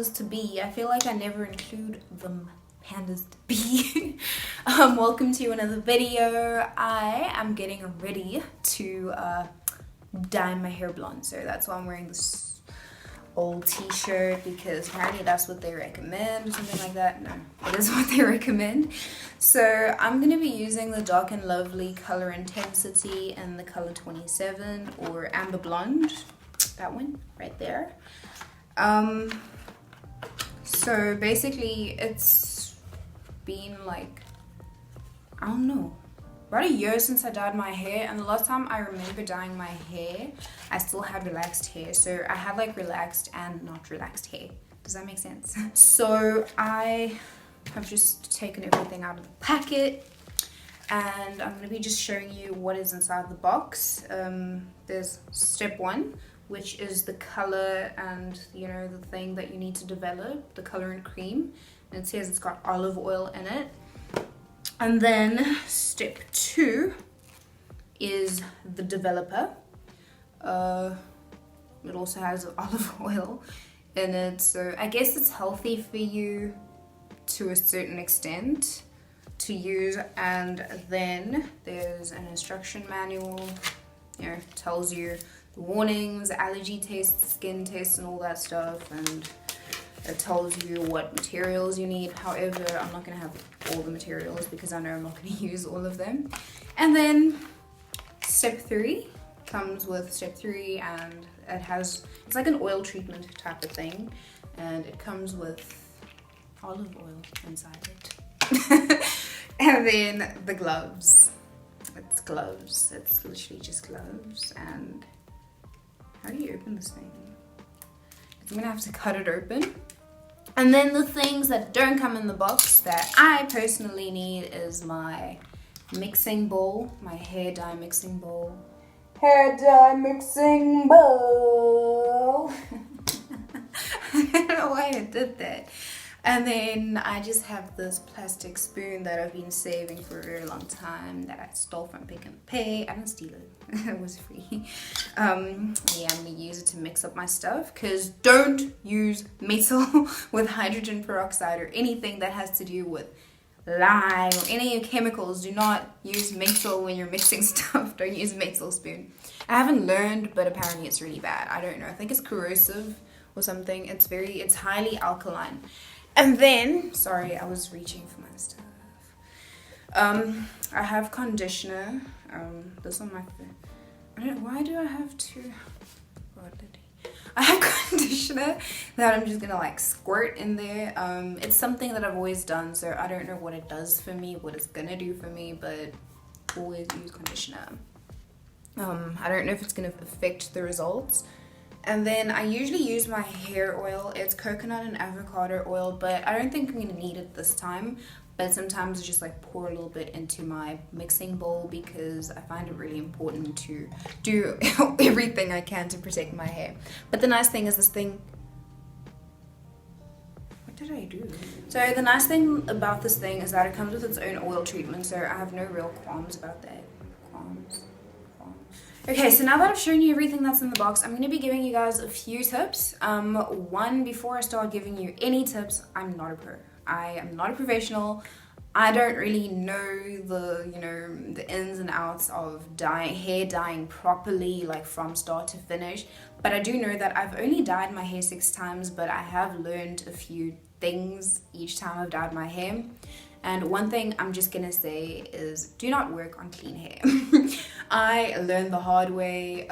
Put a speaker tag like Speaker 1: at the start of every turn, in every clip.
Speaker 1: pandas to be. I feel like I never include them pandas to be. Welcome to another video. I am getting ready to dye my hair blonde, so that's why I'm wearing this old t-shirt, because apparently that's what they recommend or something like that. No, it is what they recommend. So I'm going to be using the Dark and Lovely color intensity in the color 27, or amber blonde, that one right there. So basically it's been like, I don't know, about a year since I dyed my hair, and the last time I remember dyeing my hair I still had relaxed hair. So I have like relaxed and not relaxed hair. Does that make sense? So I have just taken everything out of the packet, and I'm going to be just showing you what is inside the box. There's step 1, which is the color and, you know, the thing that you need to develop, the color and cream. And it says it's got olive oil in it. And then step 2 is the developer. It also has olive oil in it, so I guess it's healthy for you to a certain extent to use. And then there's an instruction manual, you know, tells you the warnings, allergy tests, skin tests and all that stuff, and it tells you what materials you need. However, I'm not going to have all the materials because I know I'm not going to use all of them. And then step 3 comes with step 3, and it's like an oil treatment type of thing, and it comes with olive oil inside it. And then the gloves. It's gloves. It's literally just gloves. And how do you open this thing? I'm gonna have to cut it open. And then the things that don't come in the box that I personally need is my mixing bowl, my hair dye mixing bowl. Hair dye mixing bowl. I don't know why I did that. And then I just have this plastic spoon that I've been saving for a very long time, that I stole from Pick n Pay. I didn't steal it. It was free. Yeah, I'm gonna use it to mix up my stuff, because don't use metal with hydrogen peroxide or anything that has to do with lime or any chemicals. Do not use metal when you're mixing stuff. Don't use a metal spoon. I haven't learned, but apparently it's really bad. I don't know. I think it's corrosive or something. It's highly alkaline. And then, sorry, I was reaching for my stuff. I have conditioner. This on my face. Why do I have two? I have conditioner that I'm just gonna like squirt in there. It's something that I've always done, so I don't know what it does for me, what it's gonna do for me, but always use conditioner. I don't know if it's gonna affect the results. And then I usually use my hair oil. It's coconut and avocado oil, but I don't think I'm gonna need it this time. But sometimes I just like pour a little bit into my mixing bowl, because I find it really important to do everything I can to protect my hair. But the nice thing is this thing. What did I do? So the nice thing about this thing is that it comes with its own oil treatment, so I have no real qualms about that. Qualms. Okay, so now that I've shown you everything that's in the box, I'm going to be giving you guys a few tips. One, before I start giving you any tips, I'm not a pro. I am not a professional. I don't really know the ins and outs of hair dyeing properly, like from start to finish. But I do know that I've only dyed my hair 6 times, but I have learned a few things each time I've dyed my hair. And one thing I'm just gonna say is, do not work on clean hair. I learned the hard way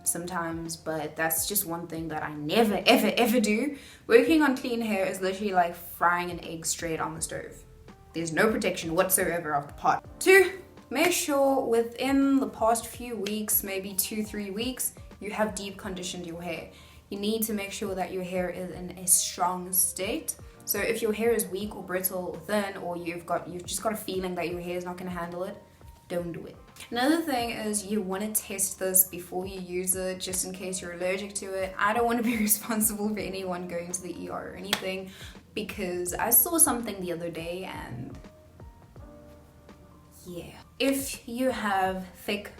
Speaker 1: sometimes, but that's just one thing that I never ever do. Working on clean hair is literally like frying an egg straight on the stove. There's no protection whatsoever of the pot. 2, make sure within the past few weeks, maybe 2-3 weeks, you have deep conditioned your hair. You need to make sure that your hair is in a strong state. So if your hair is weak or brittle or thin, or you've just got a feeling that your hair is not going to handle it, don't do it. Another thing is, you want to test this before you use it, just in case you're allergic to it. I don't want to be responsible for anyone going to the ER or anything, because I saw something the other day, and yeah. If you have thick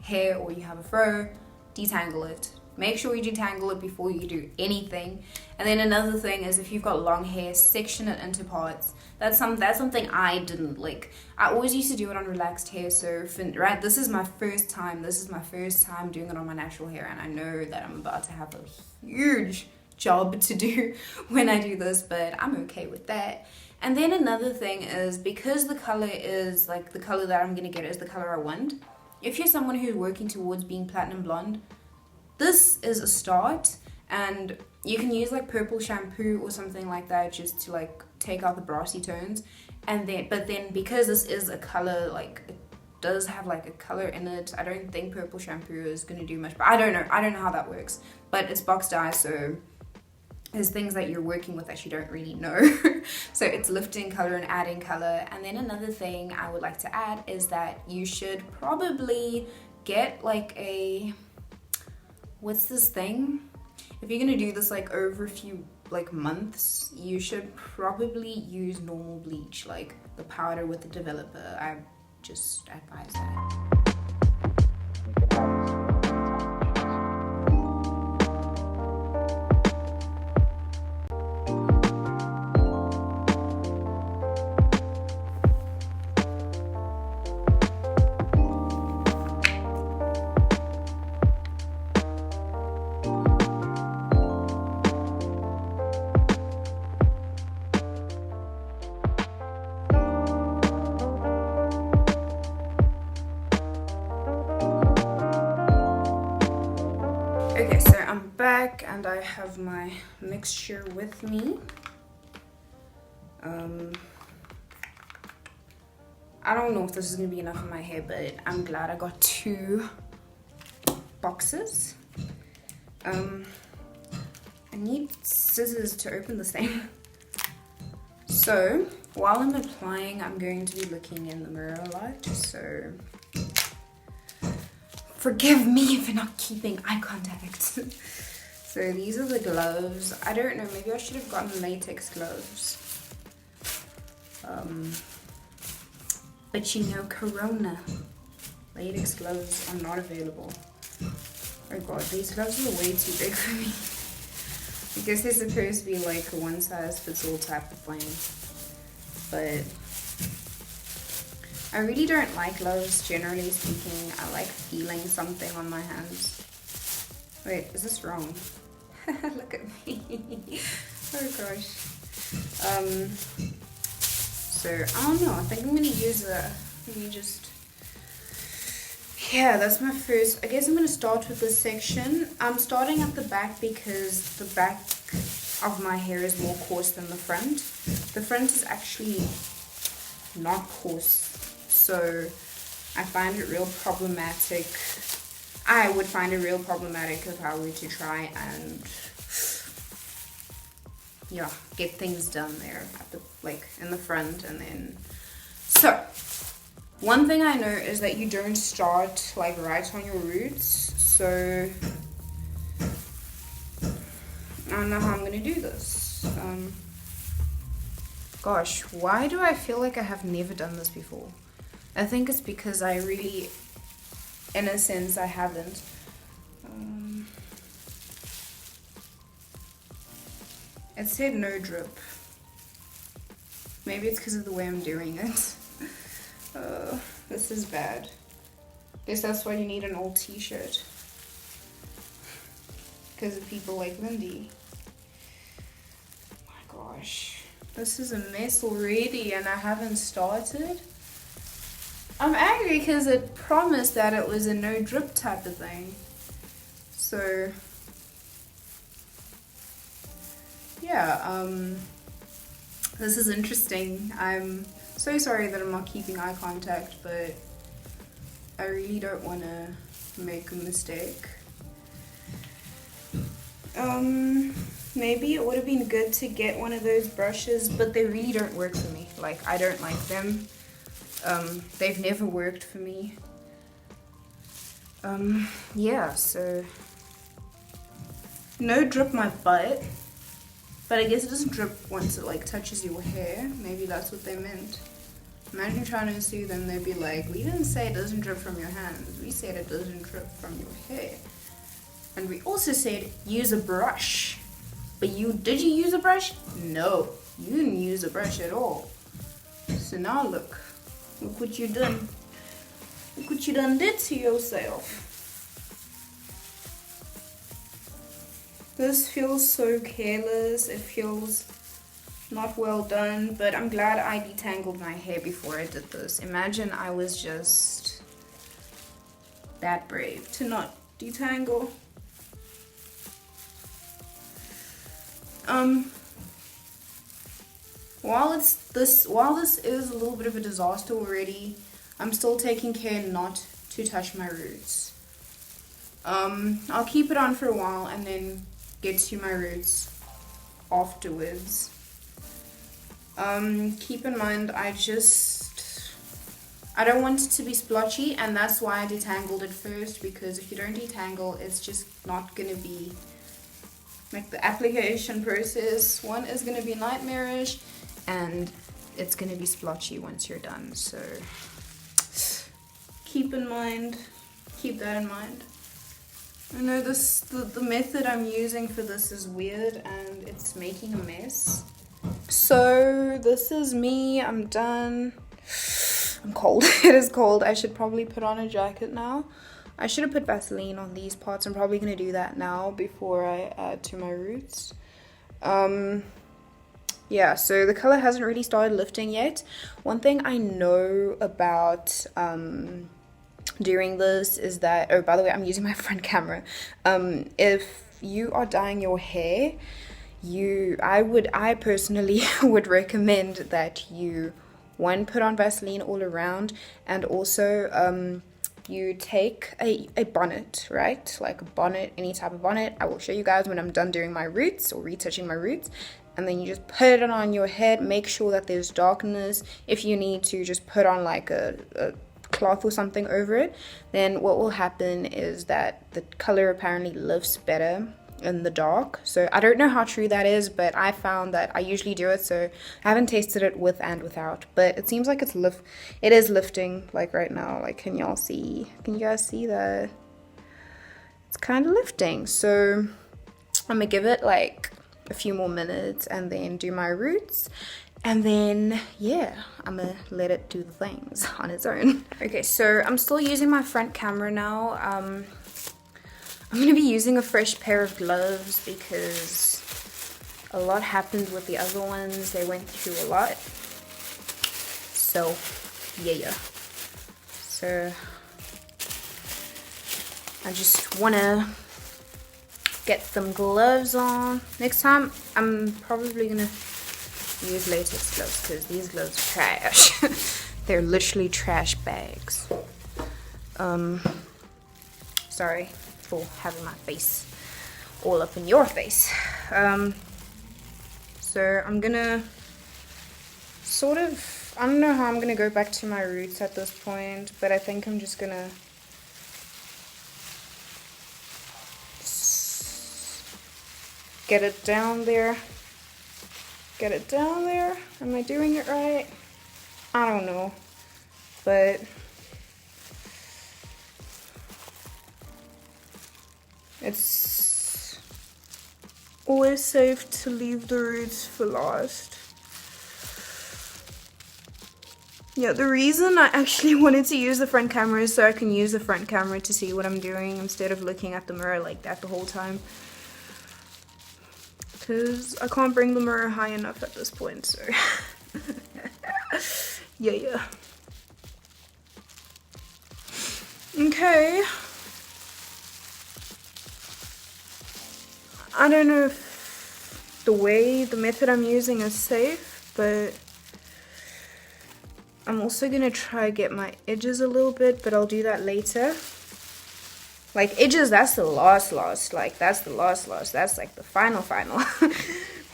Speaker 1: hair or you have a fro, detangle it. Make sure you detangle it before you do anything. And then another thing is, if you've got long hair, section it into parts. That's something I didn't like. I always used to do it on relaxed hair, so right, this is my first time doing it on my natural hair, and I know that I'm about to have a huge job to do when I do this, but I'm okay with that. And then another thing is, because the color is like the color that I'm gonna get is the color I want, if you're someone who's working towards being platinum blonde, this is a start, and you can use like purple shampoo or something like that just to like take out the brassy tones. And then, but then because this is a color, like it does have like a color in it, I don't think purple shampoo is gonna do much, but I don't know how that works. But it's box dye, so there's things that you're working with that you don't really know. So it's lifting color and adding color. And then another thing I would like to add is that you should probably get like a, what's this thing? If you're gonna do this like over a few like months, you should probably use normal bleach, like the powder with the developer. I just advise that. Okay, so I'm back and I have my mixture with me. I don't know if this is gonna be enough in my hair, but I'm glad I got 2 boxes. I need scissors to open this thing. So while I'm applying, I'm going to be looking in the mirror a lot, so forgive me for not keeping eye contact. So these are the gloves. I don't know, maybe I should have gotten latex gloves. But you know, Corona. Latex gloves are not available. Oh god, these gloves are way too big for me. I guess they're supposed to be like a one size fits all type of thing. But I really don't like gloves, generally speaking. I like feeling something on my hands. Wait, is this wrong? Look at me. Oh gosh. So, I don't know. I think I'm going to use a... Let me just... Yeah, that's my first... I guess I'm going to start with this section. I'm starting at the back because the back of my hair is more coarse than the front. The front is actually not coarse. So I find it real problematic. I would find it real problematic if I were to try and yeah, get things done there at the like in the front. And then so one thing I know is that you don't start like right on your roots. So I don't know how I'm gonna do this. Gosh, why do I feel like I have never done this before? I think it's because I really, in a sense, I haven't. It said no drip. Maybe it's because of the way I'm doing it. This is bad. Guess that's why you need an old t-shirt. Because of people like Lindy. Oh my gosh. This is a mess already and I haven't started. I'm angry because it promised that it was a no drip type of thing. So yeah, this is interesting. I'm so sorry that I'm not keeping eye contact, but I really don't want to make a mistake. Maybe it would have been good to get one of those brushes, but they really don't work for me. Like, I don't like them. They've never worked for me. Yeah, so no drip my butt, but I guess it doesn't drip once it like touches your hair. Maybe that's what they meant. Imagine trying to sue them, they'd be like, we didn't say it doesn't drip from your hands, we said it doesn't drip from your hair. And we also said use a brush. But did you use a brush? No, you didn't use a brush at all. So now look what you done. Look what you done did to yourself. This feels so careless. It feels not well done, but I'm glad I detangled my hair before I did this. Imagine I was just that brave to not detangle. While this is a little bit of a disaster already, I'm still taking care not to touch my roots. I'll keep it on for a while and then get to my roots afterwards. Keep in mind I don't want it to be splotchy, and that's why I detangled it first, because if you don't detangle, it's just not gonna be like the application process. One is gonna be nightmarish, and it's gonna be splotchy once you're done. So keep that in mind. I know the method I'm using for this is weird and it's making a mess. So this is me. I'm done. I'm cold. It is cold. I should probably put on a jacket now. I should have put Vaseline on these parts. I'm probably going to do that now before I add to my roots. Yeah, so the color hasn't really started lifting yet. One thing I know about doing this is that, oh, by the way, I'm using my front camera. If you are dyeing your hair, I personally would recommend that you, one, put on Vaseline all around, and also you take a bonnet, right? Like a bonnet, any type of bonnet. I will show you guys when I'm done doing my roots or retouching my roots. And then you just put it on your head. Make sure that there's darkness. If you need to, just put on like a cloth or something over it. Then what will happen is that the color apparently lifts better in the dark. So I don't know how true that is, but I found that I usually do it, so I haven't tasted it with and without, but it seems like it is lifting, like right now. Like, can you guys see that? It's kind of lifting. So I'm gonna give it like a few more minutes and then do my roots, and then yeah, I'm gonna let it do the things on its own. Okay, so I'm still using my front camera now. I'm going to be using a fresh pair of gloves because a lot happened with the other ones. They went through a lot. So, yeah. So, I just want to get some gloves on. Next time, I'm probably going to use latex gloves because these gloves are trash. They're literally trash bags. Sorry for having my face all up in your face. So I'm gonna sort of, I don't know how I'm gonna go back to my roots at this point, but I think I'm just gonna get it down there. Am I doing it right? I don't know, but it's always safe to leave the roots for last. Yeah, the reason I actually wanted to use the front camera is so I can use the front camera to see what I'm doing instead of looking at the mirror like that the whole time. Because I can't bring the mirror high enough at this point, so yeah. Okay. I don't know if the method I'm using is safe, but I'm also gonna try get my edges a little bit, but I'll do that later. Like edges, that's the last, like that's the last, that's like the final.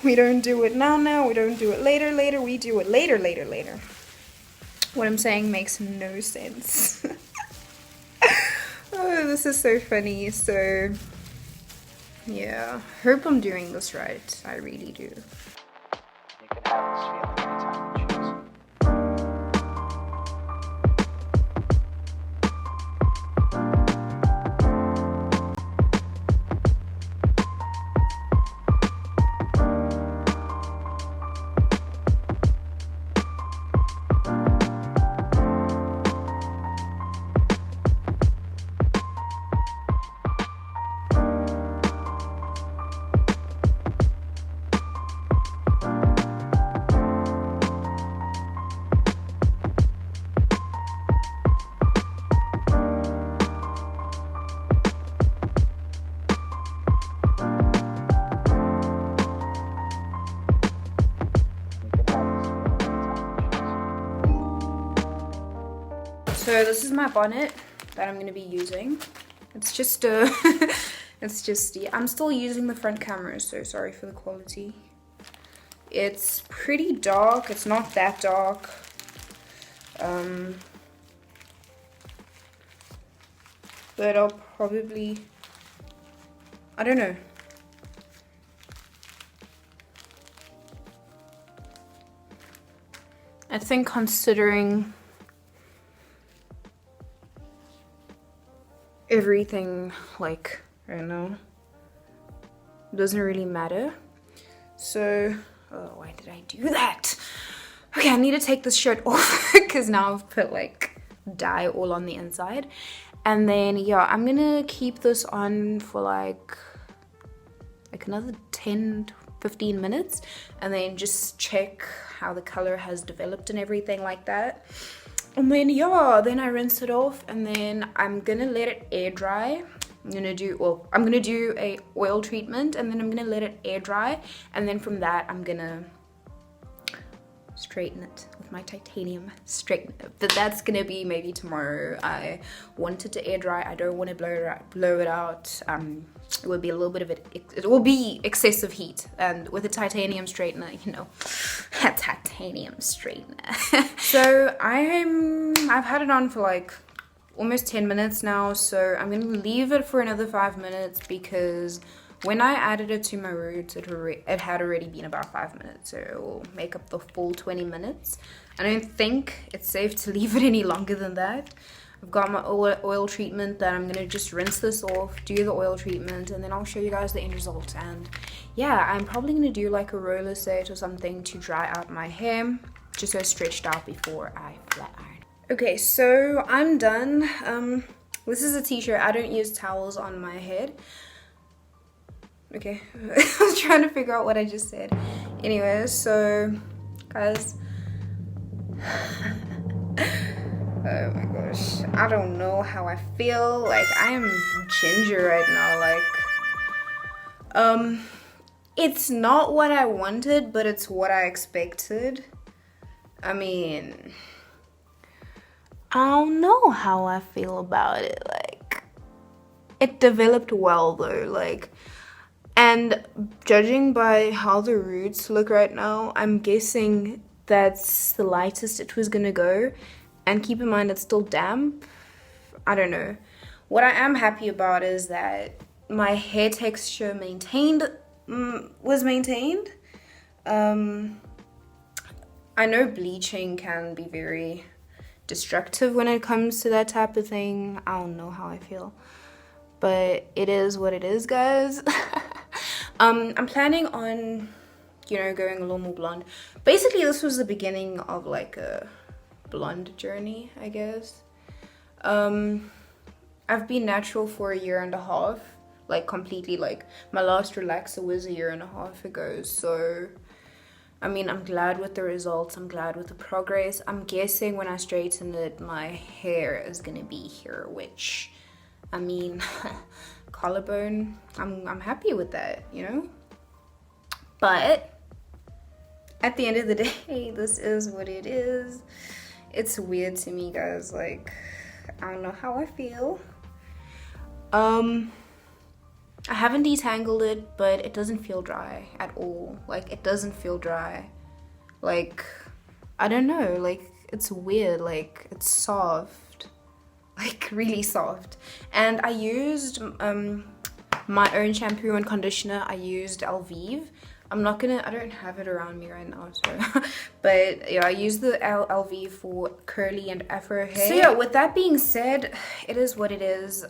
Speaker 1: We don't do it now, we don't do it later, we do it later. What I'm saying makes no sense. Oh, this is so funny. So yeah, hope I'm doing this right. I really do.
Speaker 2: You can have this feeling anytime you choose.
Speaker 1: So this is my bonnet that I'm going to be using. It's just it's just, yeah, I'm still using the front camera, so sorry for the quality. It's pretty dark. It's not that dark. But I'll probably, I don't know. I think considering everything, like, I don't know, doesn't really matter. So, oh, why did I do that? Okay, I need to take this shirt off because now I've put like dye all on the inside. And then, yeah, I'm gonna keep this on for like another 10 to 15 minutes and then just check how the color has developed and everything like that. And then, yeah, then I rinse it off and then I'm gonna let it air dry. I'm gonna do a oil treatment and then I'm gonna let it air dry, and then from that I'm gonna straighten it with my titanium straightener. But that's gonna be maybe tomorrow. I want it to air dry. I don't want to blow it out. It would be a little bit of it will be excessive heat, and with a titanium straightener, you know, a titanium straightener. So I've had it on for like almost 10 minutes now, so I'm gonna leave it for another 5 minutes because when I added it to my roots, it had already been about 5 minutes, so it will make up the full 20 minutes. I don't think it's safe to leave it any longer than that. I've got my oil treatment that I'm gonna just rinse this off, do the oil treatment, and then I'll show you guys the end result. And yeah, I'm probably gonna do like a roller set or something to dry out my hair, just so it's stretched out before I flat iron. Okay, so I'm done. This is a t-shirt. I don't use towels on my head. Okay, I was trying to figure out what I just said. Anyway, so guys, oh my gosh, I don't know how I feel. Like, I am ginger right now. Like, it's not what I wanted, but it's what I expected. I mean, I don't know how I feel about it. Like, it developed well though. Like, and judging by how the roots look right now, I'm guessing that's the lightest it was gonna go. And keep in mind, it's still damp. I don't know. What I am happy about is that my hair texture was maintained. I know bleaching can be very destructive when it comes to that type of thing. I don't know how I feel, but it is what it is, guys. I'm planning on, you know, going a little more blonde. Basically, this was the beginning of like a blonde journey, I guess. I've been natural for 1.5 years, like completely. Like, my last relaxer was 1.5 years ago, so I mean, I'm glad with the results. I'm glad with the progress. I'm guessing when I straighten it, my hair is gonna be here, which, I mean, collarbone, I'm happy with that, you know? But at the end of the day, this is what it is. It's weird to me, guys. Like, I don't know how I feel. I haven't detangled it, but it doesn't feel dry at all. Like, it doesn't feel dry. Like, I don't know. Like, it's weird. Like, it's soft. Like, really soft. And I used my own shampoo and conditioner. I used Elvive. I don't have it around me right now, so but yeah, I use the Elvive for curly and afro hair. So yeah, with that being said, it is what it is.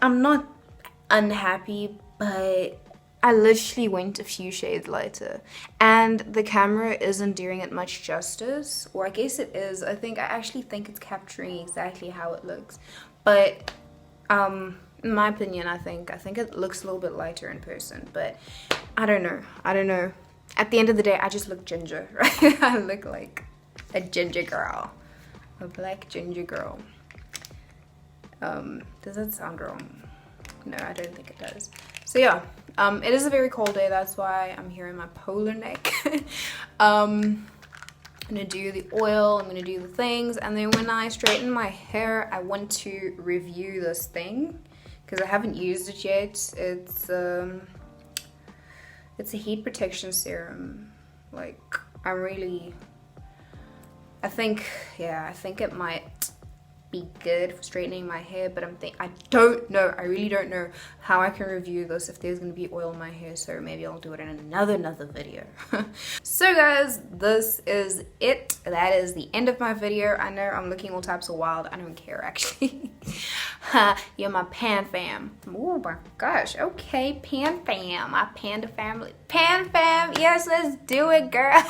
Speaker 1: I'm not unhappy, but I literally went a few shades lighter, and the camera isn't doing it much justice, or I guess it is. I actually think it's capturing exactly how it looks, but in my opinion, I think it looks a little bit lighter in person, but I don't know. At the end of the day, I just look ginger, right? I look like a ginger girl, a black ginger girl. Does that sound wrong? No, I don't think it does. So yeah, it is a very cold day. That's why I'm here in my polar neck. gonna do the oil, I'm gonna do the things, and then when I straighten my hair, I want to review this thing because I haven't used it yet. It's a heat protection serum. Like, I think it might be good for straightening my hair, but I don't know, I really don't know how I can review this if there's gonna be oil in my hair, so maybe I'll do it in another video. So guys, this is it. That is the end of my video. I know I'm looking all types of wild, I don't care actually. You're my pan fam. Oh my gosh, okay, pan fam, my panda family. Pan fam, yes, let's do it, girl.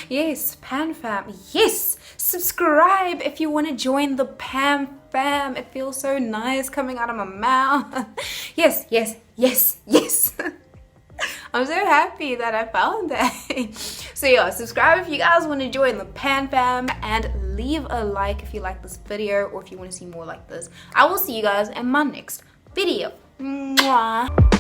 Speaker 1: Yes, Pan Fam, yes! Subscribe if you want to join the Pan Fam. It feels so nice coming out of my mouth. Yes, yes, yes, yes. I'm so happy that I found that. So yeah, subscribe if you guys want to join the Pan Fam, and leave a like if you like this video or if you want to see more like this. I will see you guys in my next video. Mwah.